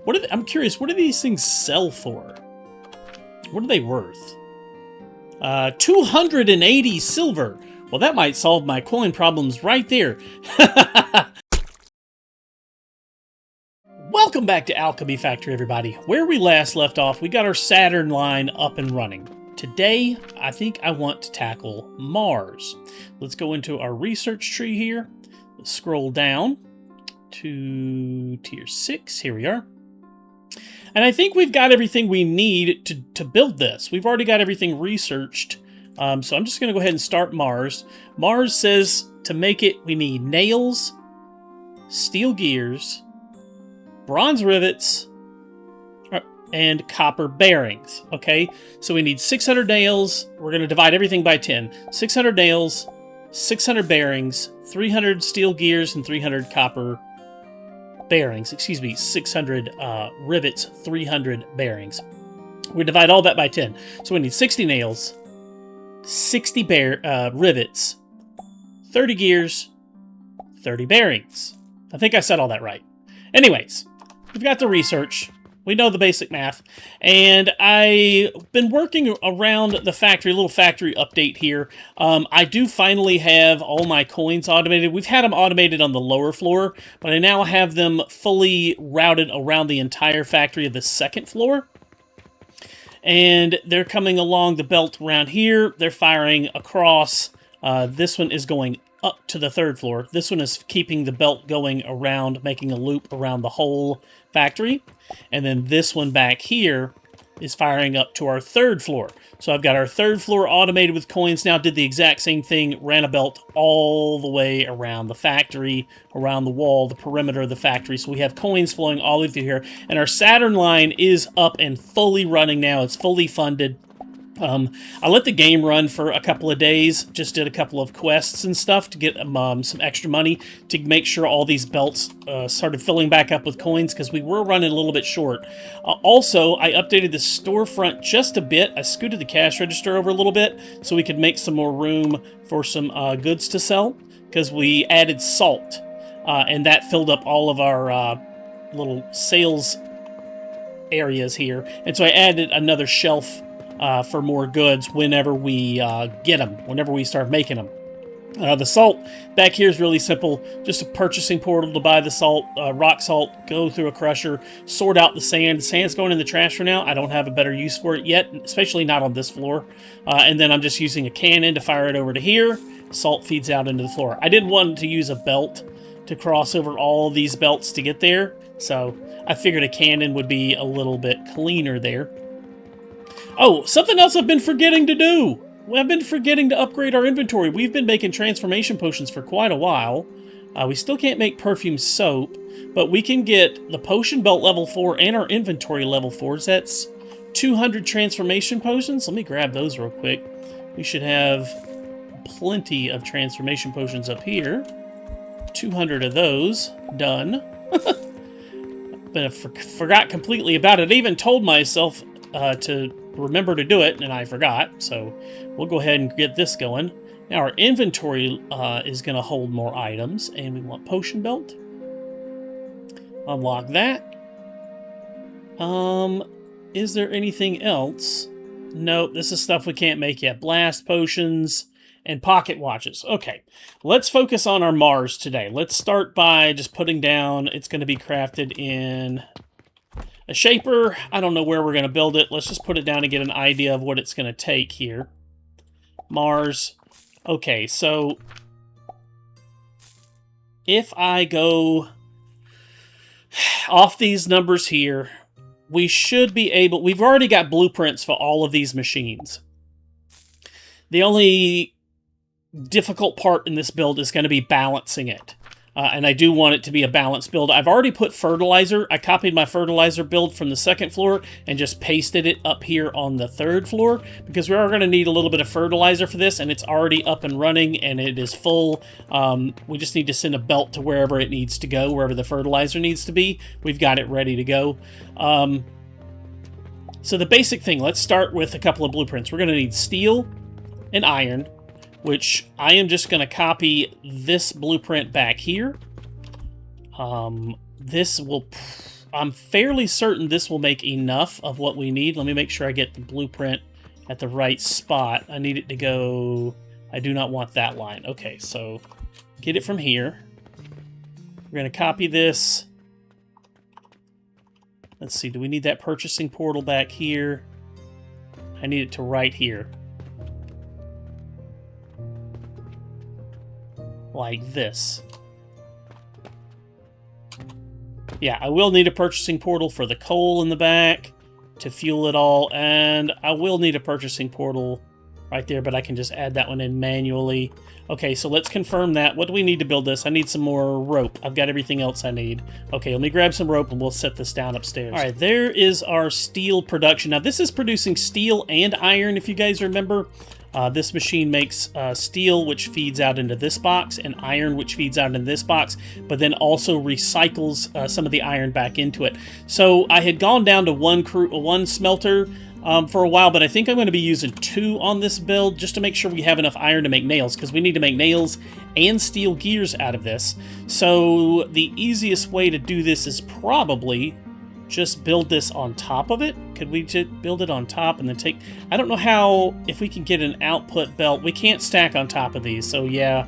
I'm curious, what do these things sell for? What are they worth? 280 silver. Well, that might solve my coin problems right there. Welcome back to Alchemy Factory, everybody. Where we last left off, we got our Saturn line up and running. Today, I think I want to tackle Mars. Let's go into our research tree here. Let's scroll down to tier 6. Here we are. And I think we've got everything we need to build this. We've already got everything researched. So I'm just going to go ahead and start Mars. Mars says to make it, we need nails, steel gears, bronze rivets, and copper bearings. Okay, so we need 600 nails. We're going to divide everything by 10. 600 nails, 600 bearings, 300 steel gears, and 300 copper bearings. 600 rivets, 300 bearings. We divide all that by 10. So we need 60 nails, 60 rivets, 30 gears, 30 bearings. I think I said all that right. Anyways, we've got the research. We know the basic math. And I've been working around the factory, a little factory update here. I do finally have all my coins automated. We've had them automated on the lower floor, but I now have them fully routed around the entire factory of the second floor. And they're coming along the belt around here. They're firing across. This one is going up to the third floor. This one is keeping the belt going around, making a loop around the whole factory. And then this one back here is firing up to our third floor. So I've got our third floor automated with coins now, did the exact same thing, ran a belt all the way around the factory, around the wall, the perimeter of the factory. So we have coins flowing all the way through here. And our Saturn line is up and fully running now. It's fully funded. I let the game run for a couple of days, just did a couple of quests and stuff to get some extra money to make sure all these belts started filling back up with coins, because we were running a little bit short. Also, I updated the storefront just a bit. I scooted the cash register over a little bit so we could make some more room for some goods to sell, because we added salt, and that filled up all of our little sales areas here. And so I added another shelf for more goods whenever we get them, whenever we start making them. The salt back here is really simple. Just a purchasing portal to buy the salt, rock salt, go through a crusher, sort out the sand. The sand's going in the trash for now. I don't have a better use for it yet, especially not on this floor. And then I'm just using a cannon to fire it over to here. Salt feeds out into the floor. I didn't want to use a belt to cross over all these belts to get there, so I figured a cannon would be a little bit cleaner there. Oh, something else I've been forgetting to do. I've been forgetting to upgrade our inventory. We've been making transformation potions for quite a while. We still can't make perfume soap, but we can get the potion belt level 4 and our inventory level 4s. That's 200 transformation potions. Let me grab those real quick. We should have plenty of transformation potions up here. 200 of those. Done. But I forgot completely about it. I even told myself to remember to do it, and I forgot, so we'll go ahead and get this going. Now our inventory is going to hold more items, and we want potion belt. Unlock that. Is there anything else? Nope, this is stuff we can't make yet. Blast potions and pocket watches. Okay, let's focus on our Mars today. Let's start by just putting down, it's going to be crafted in a shaper. I don't know where we're going to build it. Let's just put it down and get an idea of what it's going to take here. Mars. Okay, so if I go off these numbers here, we should be able... We've already got blueprints for all of these machines. The only difficult part in this build is going to be balancing it. And I do want it to be a balanced build. I've already put fertilizer. I copied my fertilizer build from the second floor and just pasted it up here on the third floor, because we are going to need a little bit of fertilizer for this, and it's already up and running, and it is full. We just need to send a belt to wherever it needs to go, wherever the fertilizer needs to be. We've got it ready to go. So the basic thing, let's start with a couple of blueprints. We're going to need steel and iron, which I am just going to copy this blueprint back here. This will... I'm fairly certain this will make enough of what we need. Let me make sure I get the blueprint at the right spot. I need it to go... I do not want that line. Okay, so get it from here. We're going to copy this. Let's see, do we need that purchasing portal back here? I need it to right here. Like this. Yeah, I will need a purchasing portal for the coal in the back to fuel it all, and I will need a purchasing portal right there, but I can just add that one in manually. Okay, so let's confirm that. What do we need to build this? I need some more rope. I've got everything else I need. Okay, let me grab some rope and we'll set this down upstairs. All right, there is our steel production. Now, this is producing steel and iron, if you guys remember. This machine makes steel, which feeds out into this box, and iron, which feeds out into this box, but then also recycles some of the iron back into it. So I had gone down to one smelter for a while, but I think I'm going to be using 2 on this build just to make sure we have enough iron to make nails, because we need to make nails and steel gears out of this. So the easiest way to do this is probably just build this on top of it. Could we just build it on top and then take... I don't know how... If we can get an output belt. We can't stack on top of these, so yeah.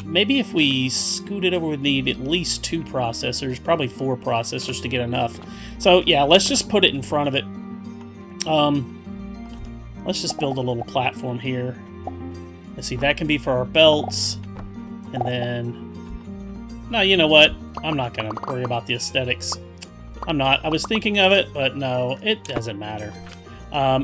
Maybe if we scoot it over, we'd need at least 2 processors. Probably 4 processors to get enough. So yeah, let's just put it in front of it. Let's just build a little platform here. Let's see, that can be for our belts. And then... No, you know what? I'm not going to worry about the aesthetics. I'm not. I was thinking of it, but no, it doesn't matter.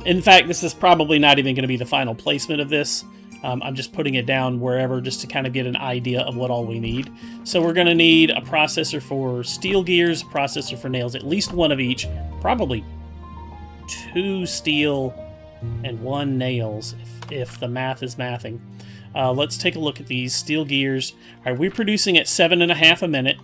In fact, this is probably not even going to be the final placement of this. I'm just putting it down wherever just to kind of get an idea of what all we need. So we're going to need a processor for steel gears, a processor for nails, at least 1 of each. Probably 2 steel and 1 nails, if the math is mathing. Let's take a look at these steel gears. All right, we're producing at 7.5 a minute.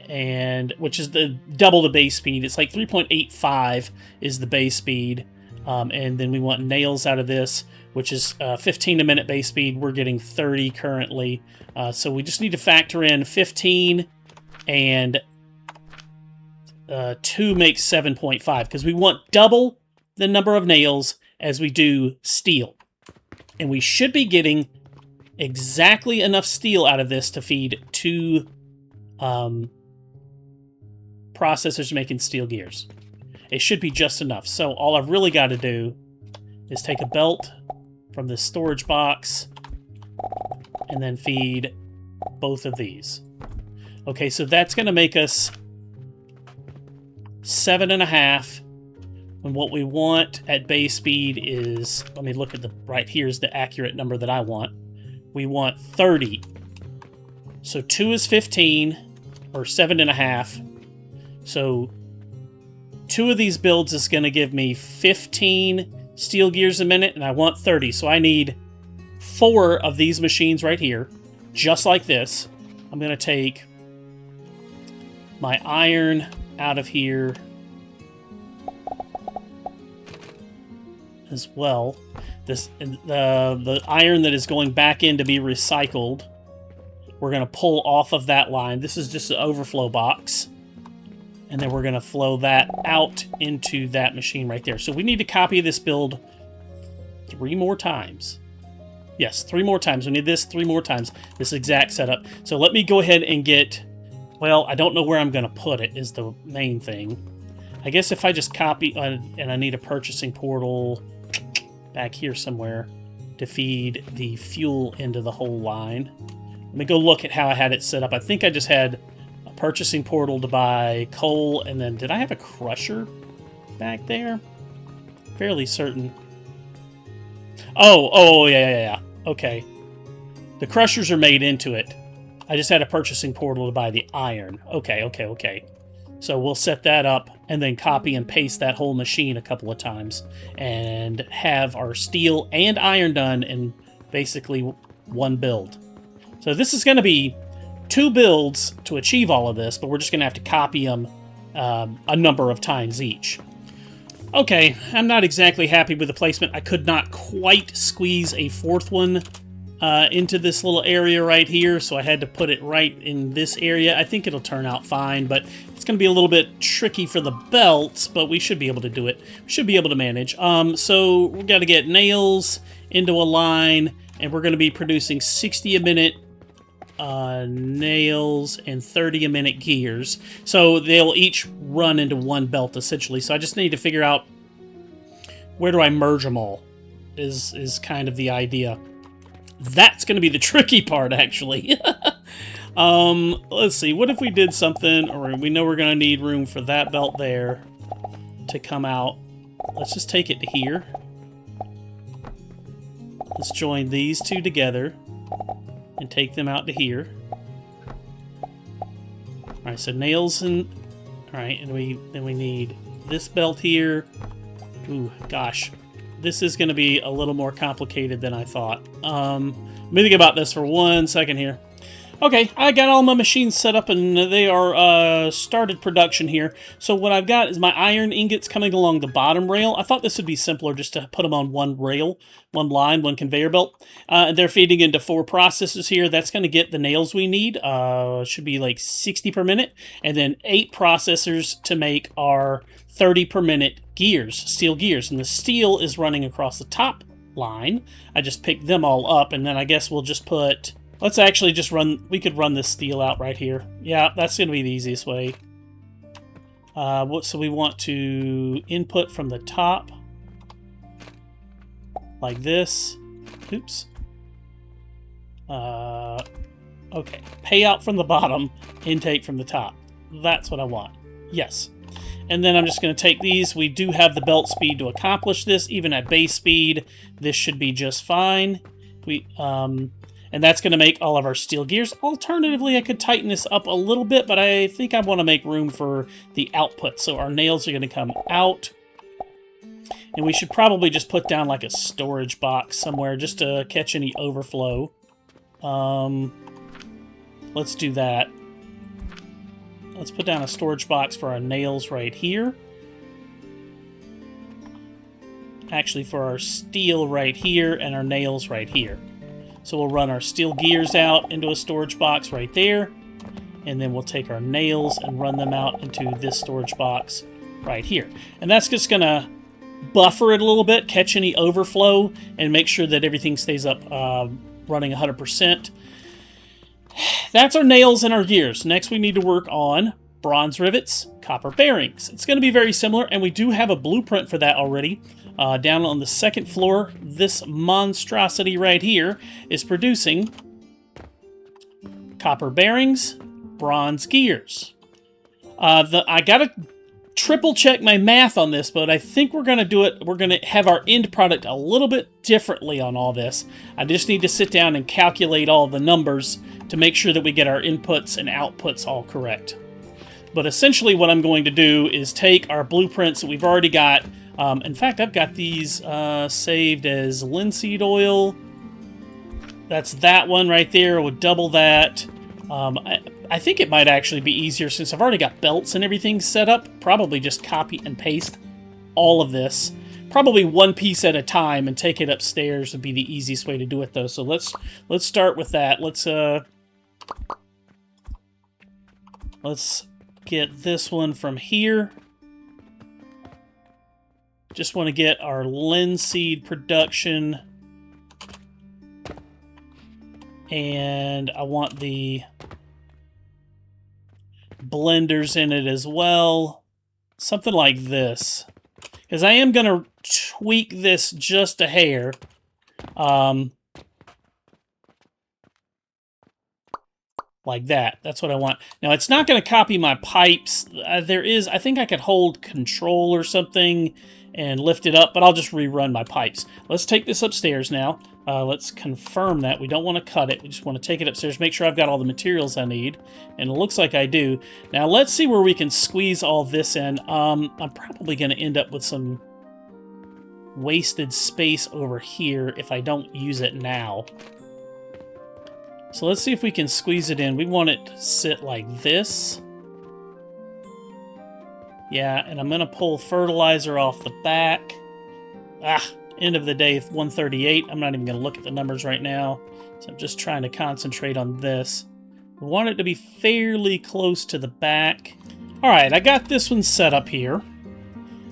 And which is the double the base speed. It's like 3.85 is the base speed, and then we want nails out of this, which is 15 a minute base speed. We're getting 30 currently, so we just need to factor in 15, and 2 makes 7.5 because we want double the number of nails as we do steel, and we should be getting exactly enough steel out of this to feed 2 processors making steel gears. It should be just enough. So all I've really got to do is take a belt from this storage box and then feed both of these. Okay, so that's going to make us 7.5. And what we want at base speed is, let me look at the, right here's the accurate number that I want. We want 30. So 2 is 15, or 7.5. So 2 of these builds is going to give me 15 steel gears a minute, and I want 30. So I need 4 of these machines right here, just like this. I'm going to take my iron out of here as well. The iron that is going back in to be recycled, we're going to pull off of that line. This is just an overflow box. And then we're going to flow that out into that machine right there. So we need to copy this build 3 more times. Yes, 3 more times. We need this 3 more times, this exact setup. So let me go ahead and get... Well, I don't know where I'm going to put it is the main thing. I guess if I just copy... and I need a purchasing portal back here somewhere to feed the fuel into the whole line. Let me go look at how I had it set up. I think I just had... purchasing portal to buy coal, and then did I have a crusher back there? Fairly certain. Oh, yeah. Okay. The crushers are made into it. I just had a purchasing portal to buy the iron. Okay. So we'll set that up and then copy and paste that whole machine a couple of times and have our steel and iron done in basically 1 build. So this is going to be 2 builds to achieve all of this, but we're just going to have to copy them a number of times each. Okay, I'm not exactly happy with the placement. I could not quite squeeze a 4th one into this little area right here, so I had to put it right in this area. I think it'll turn out fine, but it's going to be a little bit tricky for the belts, but we should be able to do it. We should be able to manage. So we've got to get nails into a line, and we're going to be producing 60 a minute nails and 30 a minute gears. So they'll each run into one belt, essentially. So I just need to figure out where do I merge them all, is kind of the idea. That's going to be the tricky part, actually. Let's see. What if we did something, or we know we're going to need room for that belt there to come out. Let's just take it to here. Let's join these two together and take them out to here. Alright, so nails and... Alright, and then we need this belt here. Ooh, gosh. This is going to be a little more complicated than I thought. Let me think about this for 1 second here. Okay, I got all my machines set up and they are started production here. So what I've got is my iron ingots coming along the bottom rail. I thought this would be simpler just to put them on one rail, one line, one conveyor belt. They're feeding into 4 processors here. That's going to get the nails we need. Should be like 60 per minute. And then 8 processors to make our 30 per minute gears, steel gears. And the steel is running across the top line. I just picked them all up, and then I guess we'll just put... Let's actually just run... We could run this steel out right here. Yeah, that's going to be the easiest way. So we want to input from the top. Like this. Oops. Okay. Payout from the bottom, intake from the top. That's what I want. Yes. And then I'm just going to take these. We do have the belt speed to accomplish this. Even at base speed, this should be just fine. And that's going to make all of our steel gears. Alternatively, I could tighten this up a little bit, but I think I want to make room for the output. So our nails are going to come out. And we should probably just put down like a storage box somewhere just to catch any overflow. Let's do that. Let's put down a storage box for our nails right here. Actually, for our steel right here and our nails right here. So we'll run our steel gears out into a storage box right there. And then we'll take our nails and run them out into this storage box right here. And that's just going to buffer it a little bit, catch any overflow, and make sure that everything stays up running 100%. That's our nails and our gears. Next, we need to work on bronze rivets, copper bearings. It's going to be very similar, and we do have a blueprint for that already. Down on the second floor, this monstrosity right here is producing copper bearings, bronze gears. I got to triple check my math on this, but I think we're going to do it. We're going to have our end product a little bit differently on all this. I just need to sit down and calculate all the numbers to make sure that we get our inputs and outputs all correct. But essentially what I'm going to do is take our blueprints that we've already got. In fact, I've got these saved as linseed oil. That's that one right there. We'll double that. I think it might actually be easier since I've already got belts and everything set up. Probably just copy and paste all of this. Probably one piece at a time and take it upstairs would be the easiest way to do it, though. So let's start with that. Let's get this one from here. Just want to get our linseed production. And I want the blenders in it as well. Something like this. Because I am going to tweak this just a hair. Like that. That's what I want. Now, it's not going to copy my pipes. I think I could hold control or something and lift it up, but I'll just rerun my pipes. Let's take this upstairs now. Let's confirm that. We don't want to cut it. We just want to take it upstairs, make sure I've got all the materials I need, and it looks like I do. Now, let's see where we can squeeze all this in. I'm probably going to end up with some wasted space over here if I don't use it now. So let's see if we can squeeze it in. We want it to sit like this. Yeah, and I'm going to pull fertilizer off the back. End of the day, 138. I'm not even going to look at the numbers right now. So I'm just trying to concentrate on this. We want it to be fairly close to the back. All right, I got this one set up here.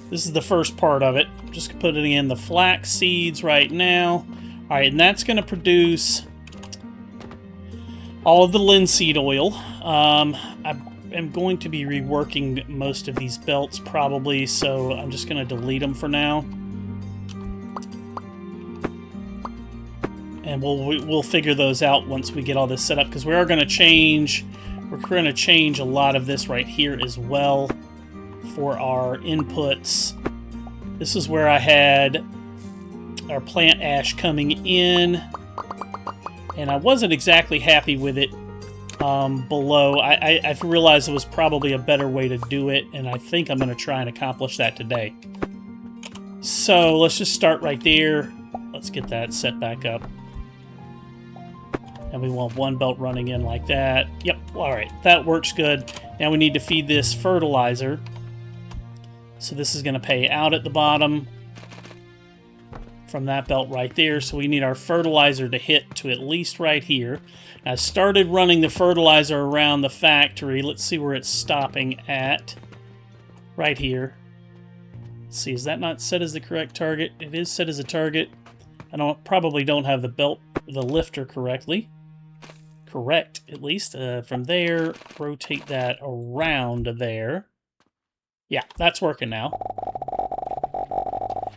This is the first part of it. Just putting in the flax seeds right now. All right, and that's going to produce all of the linseed oil. I am going to be reworking most of these belts probably, so I'm just going to delete them for now. And we'll figure those out once we get all this set up, because we are going to change. We're going to change a lot of this right here as well for our inputs. This is where I had our plant ash coming in, and I wasn't exactly happy with it below. I realized it was probably a better way to do it, and I think I'm going to try and accomplish that today. So let's just start right there. Let's get that set back up. And we want one belt running in like that. Yep, all right, that works good. Now we need to feed this fertilizer. So this is going to pay out at the bottom from that belt right there. So we need our fertilizer to hit to at least right here. I started running the fertilizer around the factory. Let's see where it's stopping at. Right here. Let's see, is that not set as the correct target? It is set as a target. I probably don't have the lifter correctly. Correct, at least. From there, rotate that around there. Yeah, that's working now.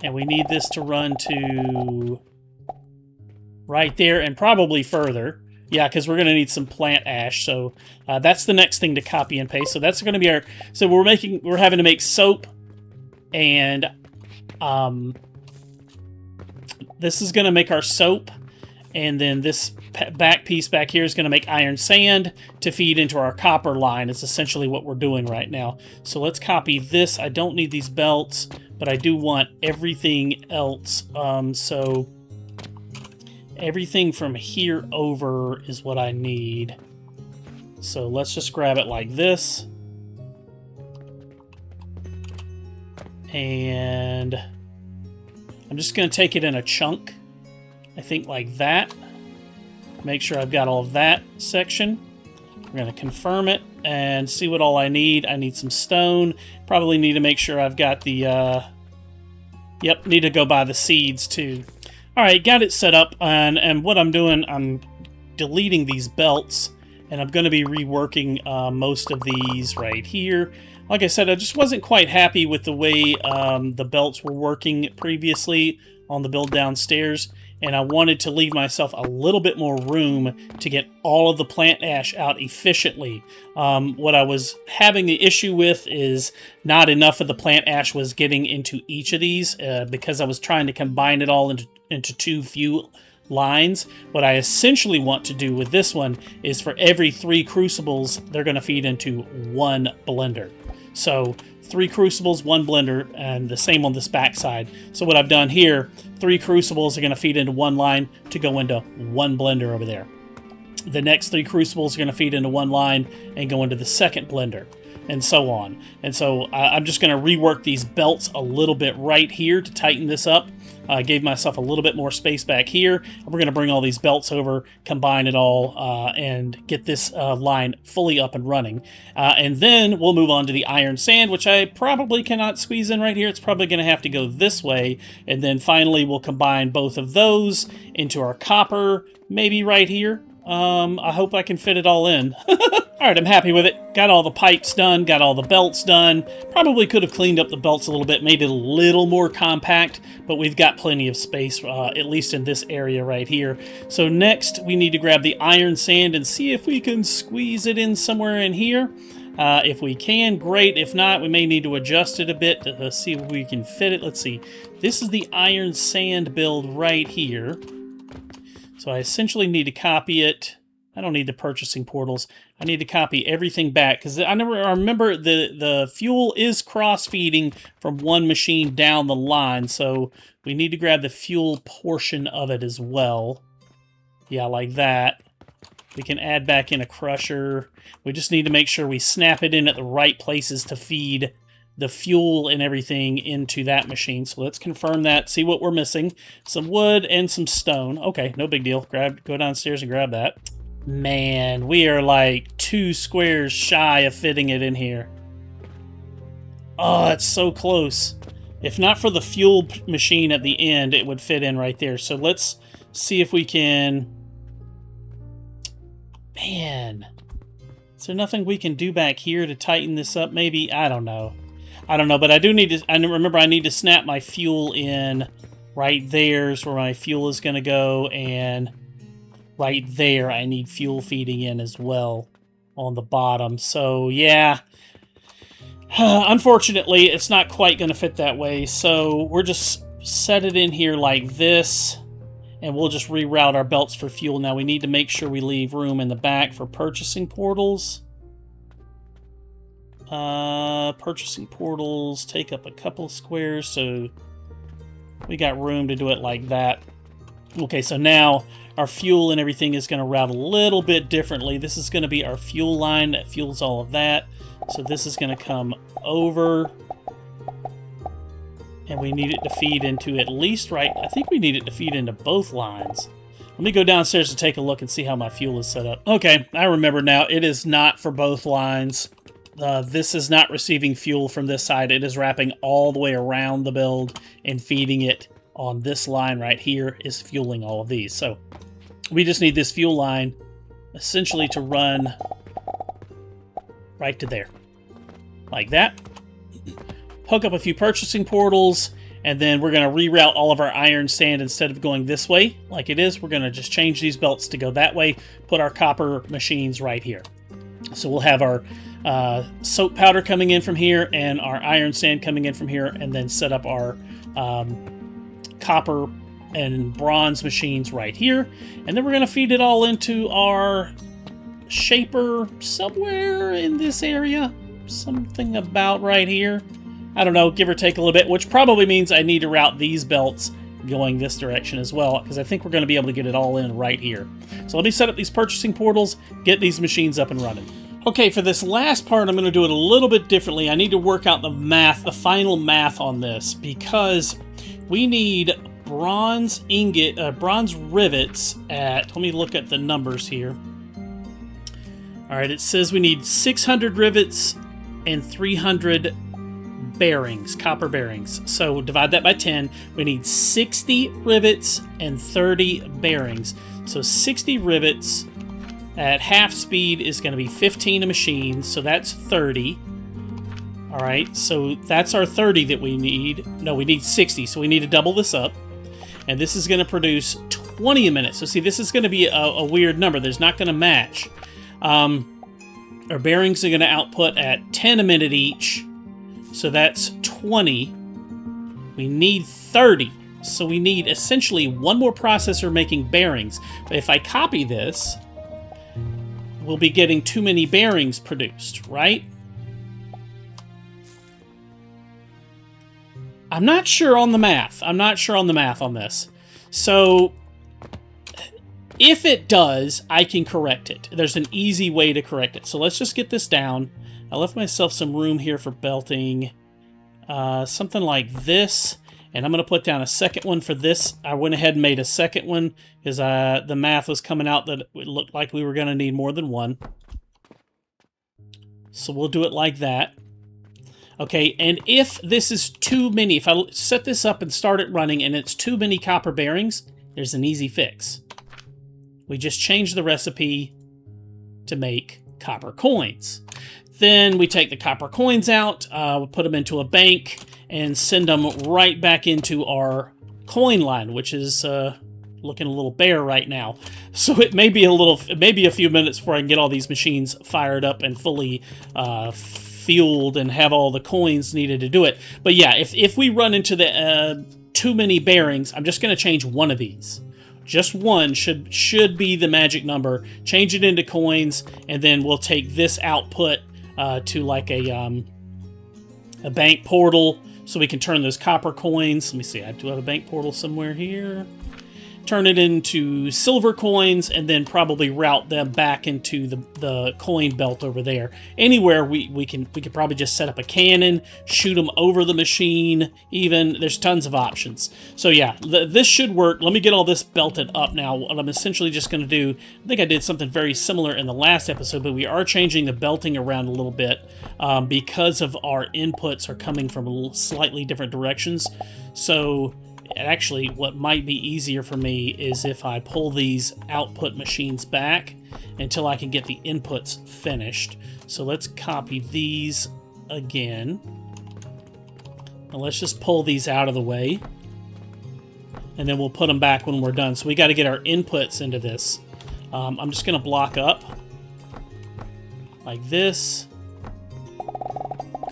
And we need this to run to right there and probably further. Yeah, because we're going to need some plant ash. So that's the next thing to copy and paste. So that's going to be our... So we're having to make soap, and this is going to make our soap. And then this back piece back here is going to make iron sand to feed into our copper line. It's essentially what we're doing right now. So let's copy this. I don't need these belts, but I do want everything else. So everything from here over is what I need. So let's just grab it like this. And I'm just going to take it in a chunk. I think like that. Make sure I've got all of that section. We're going to confirm it and see what all I need. I need some stone. Probably need to make sure I've got the... Yep, need to go buy the seeds too. Alright, got it set up, and what I'm doing, I'm deleting these belts, and I'm going to be reworking most of these right here. Like I said, I just wasn't quite happy with the way the belts were working previously on the build downstairs, and I wanted to leave myself a little bit more room to get all of the plant ash out efficiently. What I was having the issue with is not enough of the plant ash was getting into each of these because I was trying to combine it all into too few lines. What I essentially want to do with this one is for every 3 crucibles, they're going to feed into 1 blender. So 3 crucibles, 1 blender, and the same on this back side. So what I've done here, 3 crucibles are going to feed into 1 line to go into 1 blender over there. The next 3 crucibles are going to feed into 1 line and go into the second blender, and so on. And so I'm just going to rework these belts a little bit right here to tighten this up. I gave myself a little bit more space back here. And we're going to bring all these belts over, combine it all, and get this line fully up and running. And then we'll move on to the iron sand, which I probably cannot squeeze in right here. It's probably going to have to go this way. And then finally, we'll combine both of those into our copper, maybe right here. I hope I can fit it all in. Alright, I'm happy with it. Got all the pipes done, got all the belts done. Probably could have cleaned up the belts a little bit, made it a little more compact, but we've got plenty of space, at least in this area right here. So next, we need to grab the iron sand and see if we can squeeze it in somewhere in here. If we can, great. If not, we may need to adjust it a bit to see if we can fit it. Let's see. This is the iron sand build right here. So I essentially need to copy it. I don't need the purchasing portals. I need to copy everything back because I remember the fuel is cross-feeding from one machine down the line, so we need to grab the fuel portion of it as well. Yeah, like that. We can add back in a crusher. We just need to make sure we snap it in at the right places to feed the fuel and everything into that machine. So let's confirm that, see what we're missing. Some wood and some stone. Okay, no big deal. Go downstairs and grab that. Man, we are like 2 squares shy of fitting it in here. Oh, that's so close. If not for the fuel machine at the end, it would fit in right there. So let's see if we can... Man. Is there nothing we can do back here to tighten this up? Maybe? I don't know. I don't know, but I do need to... remember, I need to snap my fuel in right there is where my fuel is going to go. And right there, I need fuel feeding in as well on the bottom. So, yeah. Unfortunately, it's not quite going to fit that way. So we're just set it in here like this. And we'll just reroute our belts for fuel. Now we need to make sure we leave room in the back for purchasing portals. Purchasing portals take up a couple of squares, so we got room to do it like that. Okay, so now our fuel and everything is going to route a little bit differently. This is going to be our fuel line that fuels all of that. So this is going to come over. And we need it to feed into at least right... I think we need it to feed into both lines. Let me go downstairs to take a look and see how my fuel is set up. Okay, I remember now. It is not for both lines. This is not receiving fuel from this side. It is wrapping all the way around the build and feeding it on this line right here is fueling all of these. So we just need this fuel line essentially to run right to there. Like that. Hook up a few purchasing portals, and then we're going to reroute all of our iron sand. Instead of going this way like it is, we're going to just change these belts to go that way, put our copper machines right here. So we'll have our soap powder coming in from here and our iron sand coming in from here, and then set up our copper and bronze machines right here. And then we're going to feed it all into our shaper somewhere in this area. Something about right here. I don't know, give or take a little bit, which probably means I need to route these belts going this direction as well, because I think we're going to be able to get it all in right here. So let me set up these purchasing portals, get these machines up and running. Okay, for this last part, I'm going to do it a little bit differently. I need to work out the math, the final math on this, because we need bronze bronze rivets at, let me look at the numbers here. All right, it says we need 600 rivets and 300 bearings, copper bearings. So divide that by 10. We need 60 rivets and 30 bearings. So 60 rivets at half speed is going to be 15 a machine. So that's 30. All right. So that's our 30 that we need. No, we need 60. So we need to double this up. And this is going to produce 20 a minute. So see, this is going to be a weird number. There's not going to match. Our bearings are going to output at 10 a minute each. So that's 20. We need 30. So we need essentially one more processor making bearings. But if I copy this, we'll be getting too many bearings produced, right? I'm not sure on the math. I'm not sure on the math on this. So if it does, I can correct it. There's an easy way to correct it. So let's just get this down. I left myself some room here for belting. Something like this. And I'm going to put down a second one for this. I went ahead and made a second one because the math was coming out that it looked like we were going to need more than one. So we'll do it like that. Okay, and if this is too many, if I set this up and start it running and it's too many copper bearings, there's an easy fix. We just change the recipe to make copper coins. Then we take the copper coins out, we put them into a bank, and send them right back into our coin line, which is looking a little bare right now. So it may be a few minutes before I can get all these machines fired up and fully fueled and have all the coins needed to do it. But yeah, if we run into the too many bearings, I'm just going to change one of these. Just one should be the magic number. Change it into coins, and then we'll take this output to like a bank portal so we can turn those copper coins. Let me see, I do have a bank portal somewhere here. turn it into silver coins, and then probably route them back into the coin belt over there. Anywhere we could probably just set up a cannon, shoot them over the machine. Even there's tons of options. So yeah, this should work. Let me get all this belted up now. What I'm essentially just going to do, I think I did something very similar in the last episode, but we are changing the belting around a little bit because of our inputs are coming from slightly different directions. So actually, what might be easier for me is if I pull these output machines back until I can get the inputs finished. So let's copy these again. Now let's just pull these out of the way. And then we'll put them back when we're done. So we got to get our inputs into this. I'm just going to block up like this.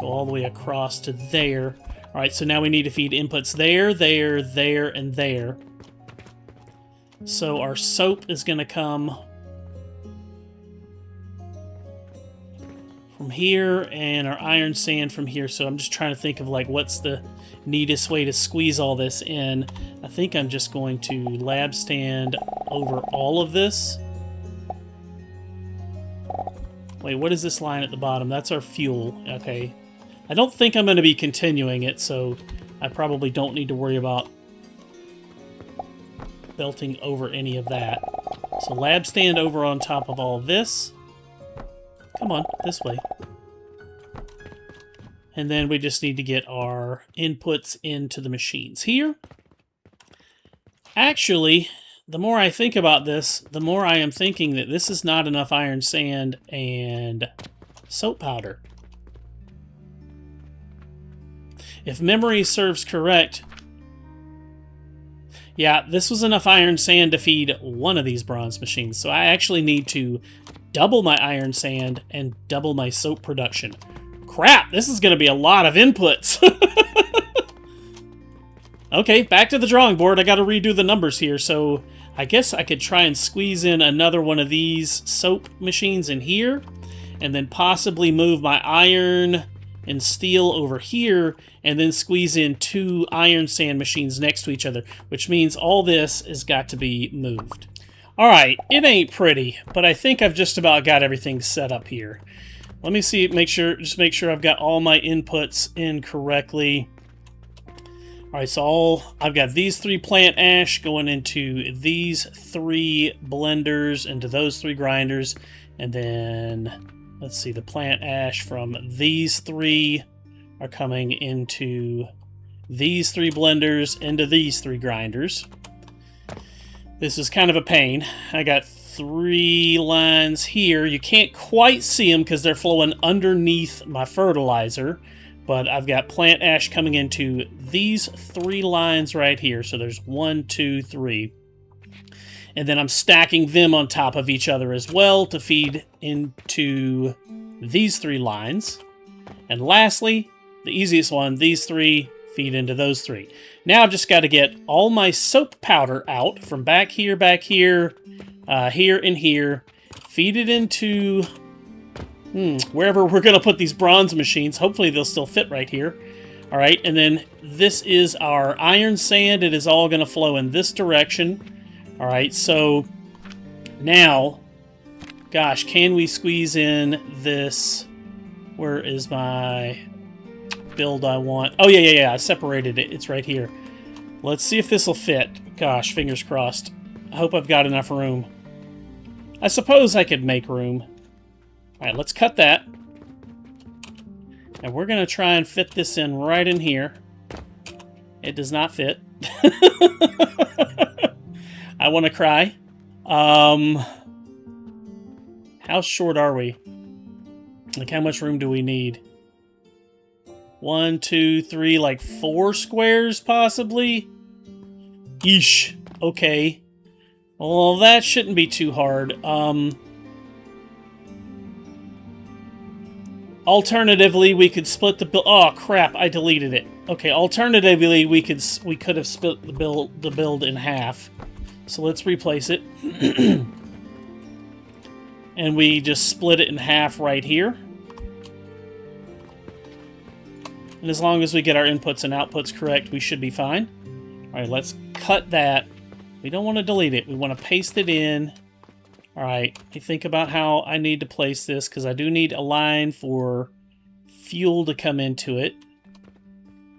Go all the way across to there. All right, so now we need to feed inputs there, there, there, and there. So our soap is going to come from here, and our iron sand from here. So I'm just trying to think of like what's the neatest way to squeeze all this in. I think I'm just going to lab stand over all of this. Wait, what is this line at the bottom? That's our fuel. Okay. I don't think I'm going to be continuing it, so I probably don't need to worry about belting over any of that. So lab stand over on top of all this. Come on, this way. And then we just need to get our inputs into the machines here. Actually, the more I think about this, the more I am thinking that this is not enough iron sand and soap powder. If memory serves correct, yeah, this was enough iron sand to feed one of these bronze machines. So I actually need to double my iron sand and double my soap production. Crap, this is going to be a lot of inputs. Okay, back to the drawing board. I got to redo the numbers here. So I guess I could try and squeeze in another one of these soap machines in here, and then possibly move my iron and steel over here, and then squeeze in 2 iron sand machines next to each other, which means all this has got to be moved. All right, it ain't pretty, but I think I've just about got everything set up here. Let me see, just make sure I've got all my inputs in correctly. All right, so I've got these 3 plant ash going into these 3 blenders, into those 3 grinders, and then let's see, the plant ash from these 3 are coming into these 3 blenders, into these 3 grinders. This is kind of a pain. I got 3 lines here. You can't quite see them because they're flowing underneath my fertilizer, but I've got plant ash coming into these 3 lines right here. So there's 1, 2, 3. And then I'm stacking them on top of each other as well to feed into these 3 lines. And lastly, the easiest one, these 3 feed into those 3. Now I've just got to get all my soap powder out from back here, here, and here. Feed it into wherever we're going to put these bronze machines. Hopefully they'll still fit right here. All right, and then this is our iron sand. It is all going to flow in this direction. All right, so now, gosh, can we squeeze in this? Where is my build I want? Oh, yeah, I separated it. It's right here. Let's see if this will fit. Gosh, fingers crossed. I hope I've got enough room. I suppose I could make room. All right, let's cut that. And we're going to try and fit this in right in here. It does not fit. I want to cry. How short are we? Like, how much room do we need? 1, 2, 3, like 4 squares, possibly? Yeesh. Okay. Well, that shouldn't be too hard. Alternatively, we could split the build. Oh crap! I deleted it. Okay. Alternatively, we could have split the build in half. So let's replace it, and we just split it in half right here. And as long as we get our inputs and outputs correct, we should be fine. All right, let's cut that We don't want to delete it. We want to paste it in. All right, I think about how I need to place this because I do need a line for fuel to come into it.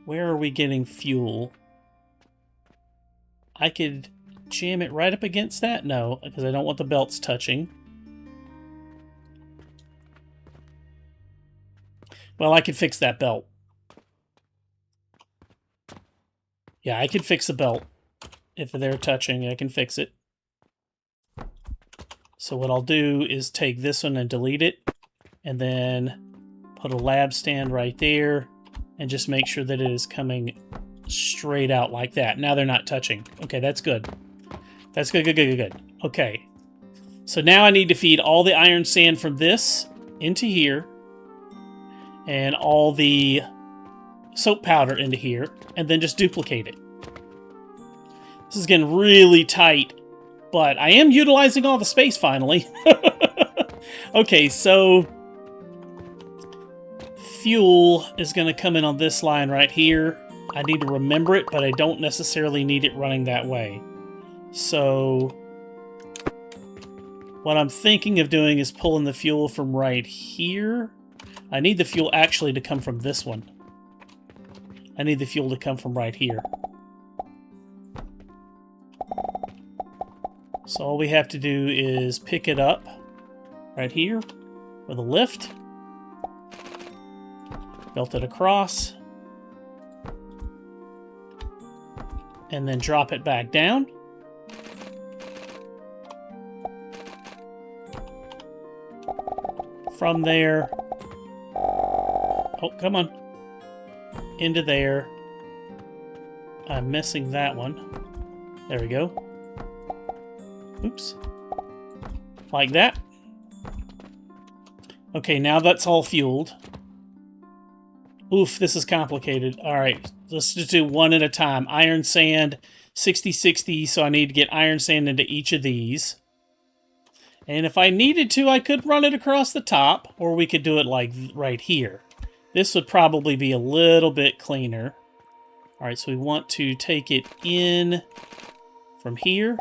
Where are we getting fuel? I could jam it right up against that? No, because I don't want the belts touching. Well, I could fix that belt. Yeah, I could fix the belt. If they're touching, I can fix it. So what I'll do is take this one and delete it, and then put a lab stand right there, and just make sure that it is coming straight out like that. Now they're not touching. Okay, that's good. That's good, good, good, good, good. Okay. So now I need to feed all the iron sand from this into here, and all the soap powder into here, and then just duplicate it. This is getting really tight, but I am utilizing all the space finally. Okay, so fuel is going to come in on this line right here. I need to remember it, but I don't necessarily need it running that way. So what I'm thinking of doing is pulling the fuel from right here. I need the fuel actually to come from this one. I need the fuel to come from right here. So all we have to do is pick it up right here with a lift. Belt it across. And then drop it back down. From there, oh, come on, into there. I'm missing that one. There we go. Oops. Like that. Okay, now that's all fueled. Oof, this is complicated. All right, let's just do one at a time. Iron sand, 60-60, so I need to get iron sand into each of these. And if I needed to, I could run it across the top, or we could do it like right here. This would probably be a little bit cleaner. All right, so we want to take it in from here.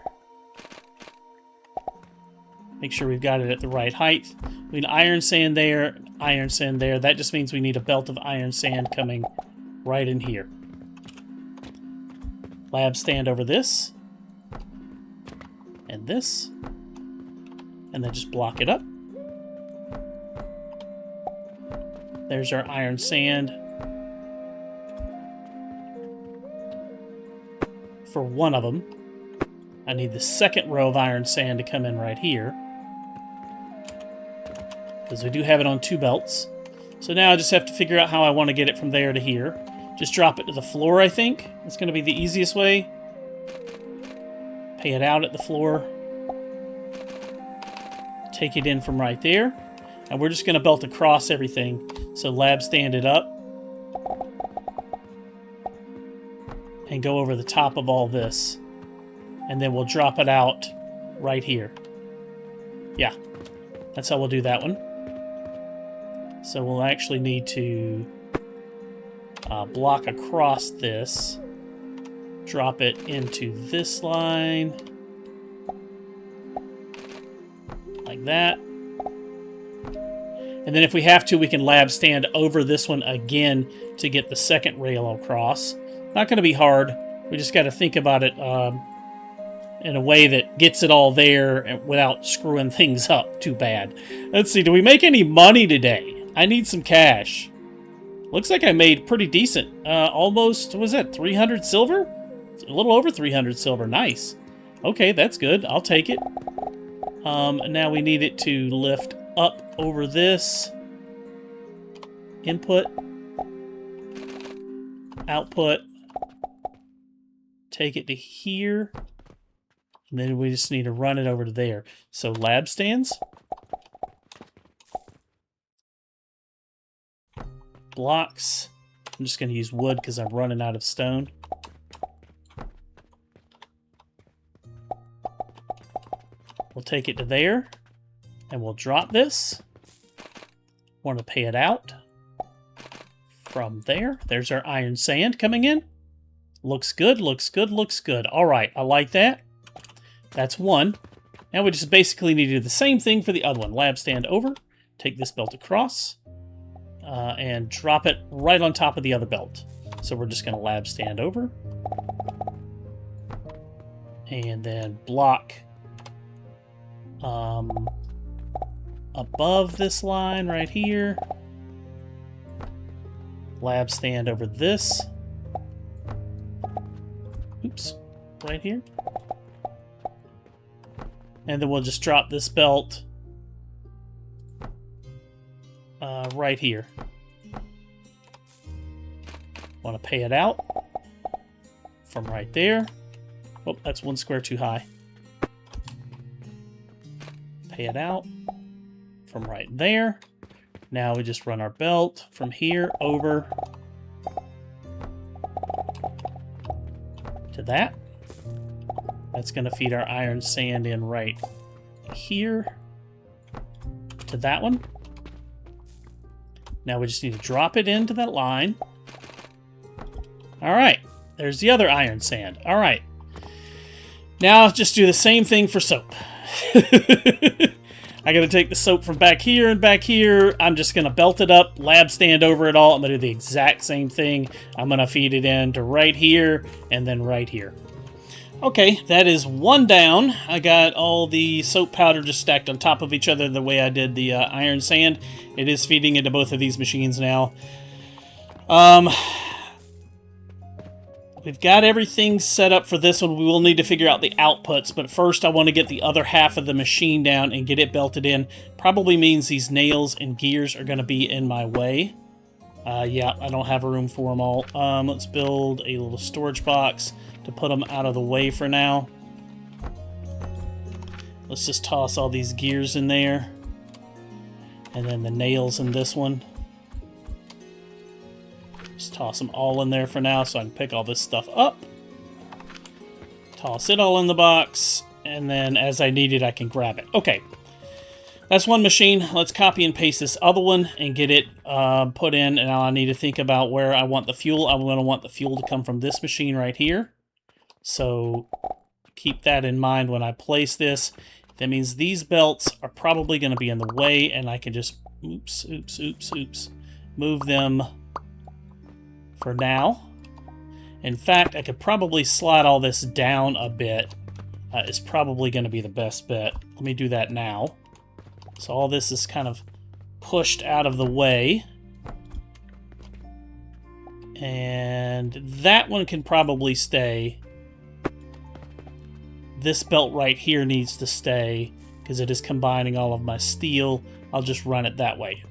Make sure we've got it at the right height. We need iron sand there, iron sand there. That just means we need a belt of iron sand coming right in here. Lab stand over this. And this. And then just block it up. There's our iron sand. For one of them. I need the second row of iron sand to come in right here. Because we do have it on two belts. So now I just have to figure out how I want to get it from there to here. Just drop it to the floor, I think. It's going to be the easiest way. Pay it out at the floor. Take it in from right there. And we're just going to belt across everything. So lab stand it up. And go over the top of all this. And then we'll drop it out right here. Yeah, that's how we'll do that one. So we'll actually need to block across this. Drop it into this line. Like that. And then if we have to, we can lab stand over this one again to get the second rail across. Not going to be hard. We just got to think about it in a way that gets it all there without screwing things up too bad. Let's see, do we make any money today? I need some cash. Looks like I made pretty decent. Almost, what was that, 300 silver? A little over 300 silver. Nice. Okay, that's good. I'll take it. Now we need it to lift up over this. Input. Output. Take it to here. And then we just need to run it over to there. So lab stands. Blocks. I'm just going to use wood because I'm running out of stone. We'll take it to there. And we'll drop this. Want to pay it out. From there. There's our iron sand coming in. Looks good, looks good, looks good. All right, I like that. That's one. Now we just basically need to do the same thing for the other one. Lab stand over, take this belt across, and drop it right on top of the other belt. So we're just going to lab stand over, and then block above this line right here. Lab stand over this. Oops, right here. And then we'll just drop this belt right here. Want to pay it out from right there. Oh, that's one square too high. Pay it out from right there. Now we just run our belt from here over to that. That's going to feed our iron sand in right here to that one. Now we just need to drop it into that line. All right, there's the other iron sand. All right, now just do the same thing for soap. I got to take the soap from back here and back here. I'm just going to belt it up, lab stand over it all. I'm going to do the exact same thing. I'm going to feed it in to right here and then right here. Okay, that is one down. I got all the soap powder just stacked on top of each other the way I did the iron sand. It is feeding into both of these machines now. We've got everything set up for this one. We will need to figure out the outputs, but first I want to get the other half of the machine down and get it belted in. Probably means these nails and gears are going to be in my way. Yeah, I don't have a room for them all. Let's build a little storage box to put them out of the way for now. Let's just toss all these gears in there. And then the nails in this one. Just toss them all in there for now so I can pick all this stuff up. Toss it all in the box. And then as I need it, I can grab it. Okay. That's one machine. Let's copy and paste this other one and get it put in. And now I need to think about where I want the fuel. I'm going to want the fuel to come from this machine right here. So keep that in mind when I place this. That means these belts are probably going to be in the way, and I can just move them for now. In fact, I could probably slide all this down a bit. Is probably going to be the best bet. Let me do that now. So all this is kind of pushed out of the way. And that one can probably stay. This belt right here needs to stay because it is combining all of my steel. I'll just run it that way.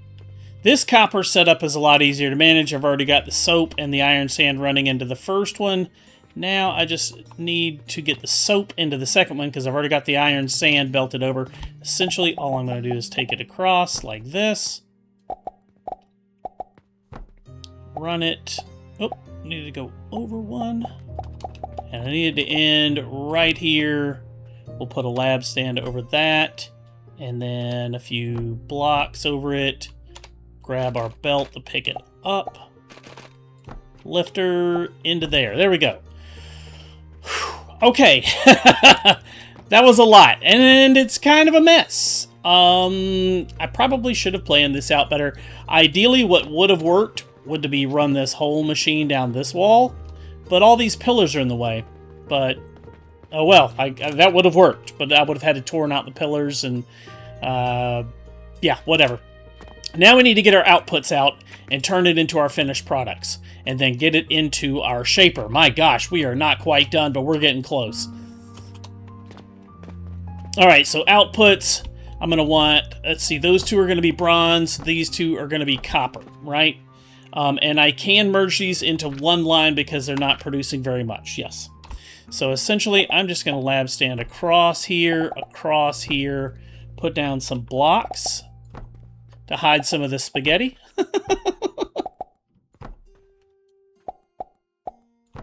This copper setup is a lot easier to manage. I've already got the soap and the iron sand running into the first one. Now I just need to get the soap into the second one because I've already got the iron sand belted over. Essentially, all I'm going to do is take it across like this. Run it. Oh, needed to go over one. And I needed to end right here. We'll put a lab stand over that. And then a few blocks over it. Grab our belt to pick it up. Lifter into there. There we go. Okay. That was a lot. And it's kind of a mess. I probably should have planned this out better. Ideally, what would have worked would be run this whole machine down this wall. But all these pillars are in the way. But, oh well, that would have worked. But I would have had to torn out the pillars and, yeah, whatever. Now we need to get our outputs out and turn it into our finished products. And then get it into our shaper. My gosh, we are not quite done, but we're getting close. Alright, so outputs, I'm going to want, let's see, those two are going to be bronze. These two are going to be copper, right? And I can merge these into one line because they're not producing very much, yes. So essentially, I'm just going to lab stand across here, put down some blocks to hide some of the spaghetti.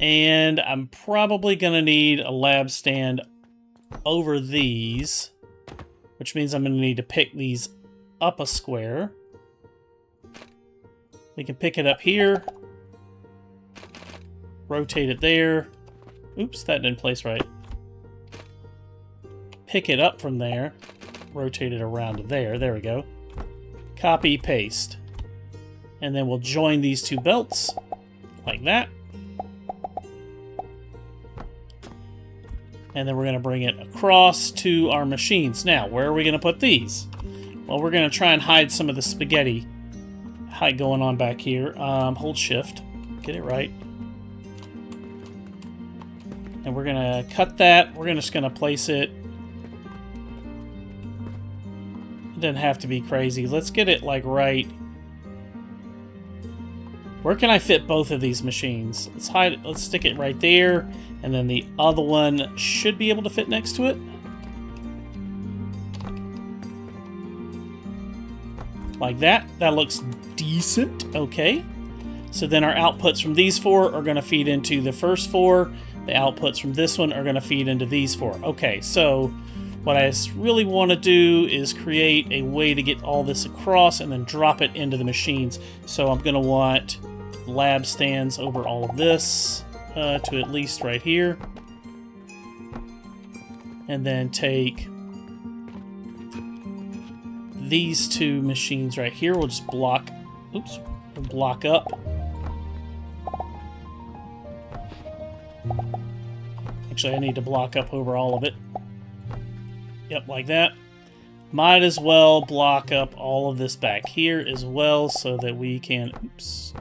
And I'm probably going to need a lab stand over these, which means I'm going to need to pick these up a square. We can pick it up here, rotate it there. Oops, that didn't place right. pick it up from there, rotate it around to there. There we go. Copy, paste. And then we'll join these two belts like that. And then we're going to bring it across to our machines. Now, where are we going to put these? Well, we're going to try and hide some of the spaghetti going on back here. Hold shift. Get it right. And we're going to cut that. We're just going to place it. It doesn't have to be crazy. Let's get it like right. Where can I fit both of these machines? Let's stick it right there. And then the other one should be able to fit next to it. Like that. That looks decent. Okay. So then our outputs from these four are going to feed into the first four. The outputs from this one are going to feed into these four. Okay, so what I really want to do is create a way to get all this across and then drop it into the machines. So I'm going to want lab stands over all of this to at least right here. And then take these two machines right here. We'll just block, oops, we'll block up. Actually, I need to block up over all of it. Yep, like that. Might as well block up all of this back here as well so that we can, oops,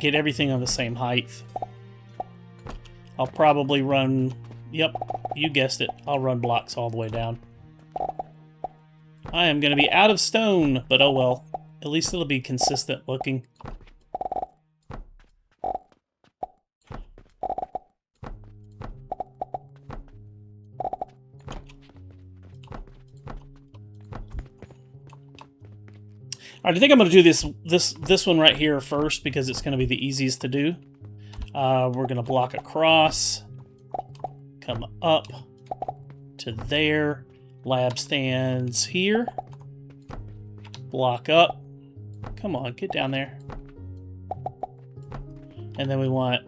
get everything on the same height. I'll probably run, yep, you guessed it, I'll run blocks all the way down. I am going to be out of stone, but oh well. At least it'll be consistent looking. Alright, I think I'm going to do this one right here first because it's going to be the easiest to do. We're going to block across, come up to there, lab stands here, block up, come on, get down there. And then we want,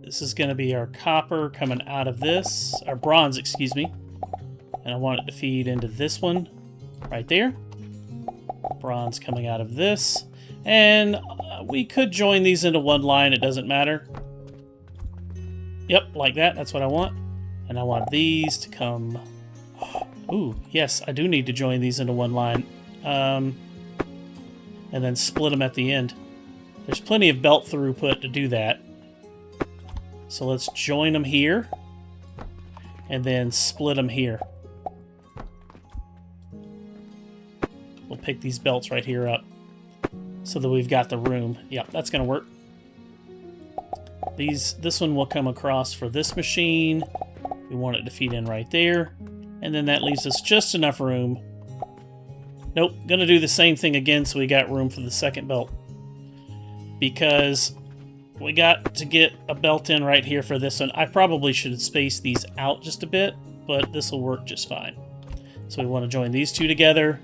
this is going to be our copper coming out of this, our bronze, excuse me. And I want it to feed into this one right there. Bronze coming out of this. And we could join these into one line, it doesn't matter. Yep, like that, that's what I want. And I want these to come... Ooh, yes, I do need to join these into one line. And then split them at the end. There's plenty of belt throughput to do that. So let's join them here. And then split them here. We'll pick these belts right here up so that we've got the room. Yep, that's going to work. This one will come across for this machine. We want it to feed in right there. And then that leaves us just enough room. Nope, going to do the same thing again so we got room for the second belt. Because we got to get a belt in right here for this one. I probably should space these out just a bit, but this will work just fine. So we want to join these two together.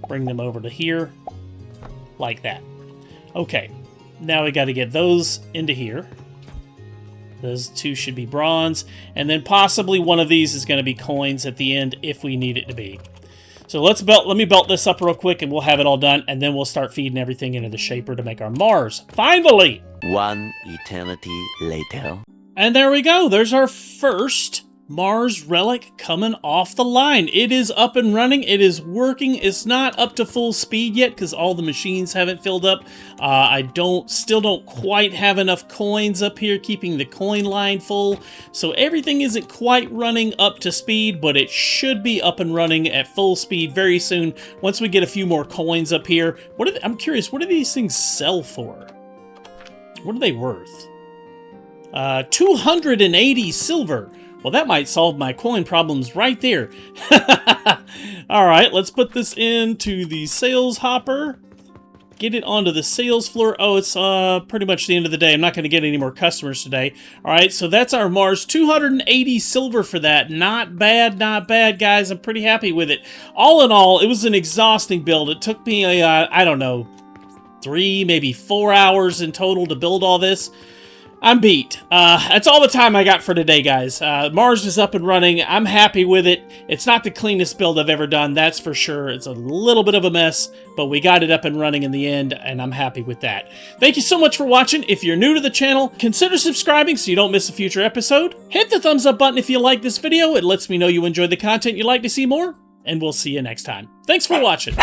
Bring them over to here, like that. Okay, now we got to get those into here. Those two should be bronze, and then possibly one of these is going to be coins at the end if we need it to be. So let me belt this up real quick, and we'll have it all done, and then we'll start feeding everything into the shaper to make our Mars. Finally! One eternity later. And there we go. There's our first Mars Relic coming off the line. It is up and running. It is working. It's not up to full speed yet because all the machines haven't filled up. I still don't quite have enough coins up here keeping the coin line full. So everything isn't quite running up to speed, but it should be up and running at full speed very soon once we get a few more coins up here. I'm curious, what do these things sell for? What are they worth? 280 silver. Well, that might solve my coin problems right there. All right, let's put this into the sales hopper. Get it onto the sales floor. Oh, it's pretty much the end of the day. I'm not going to get any more customers today. All right, so that's our Mars. 280 silver for that. Not bad, guys. I'm pretty happy with it. All in all, it was an exhausting build. It took me, I don't know, 3, maybe 4 hours in total to build all this. I'm beat. That's all the time I got for today, guys. Mars is up and running. I'm happy with it. It's not the cleanest build I've ever done, that's for sure. It's a little bit of a mess, but we got it up and running in the end, and I'm happy with that. Thank you so much for watching. If you're new to the channel, consider subscribing so you don't miss a future episode. Hit the thumbs up button if you like this video. It lets me know you enjoy the content you'd like to see more, and we'll see you next time. Thanks for watching.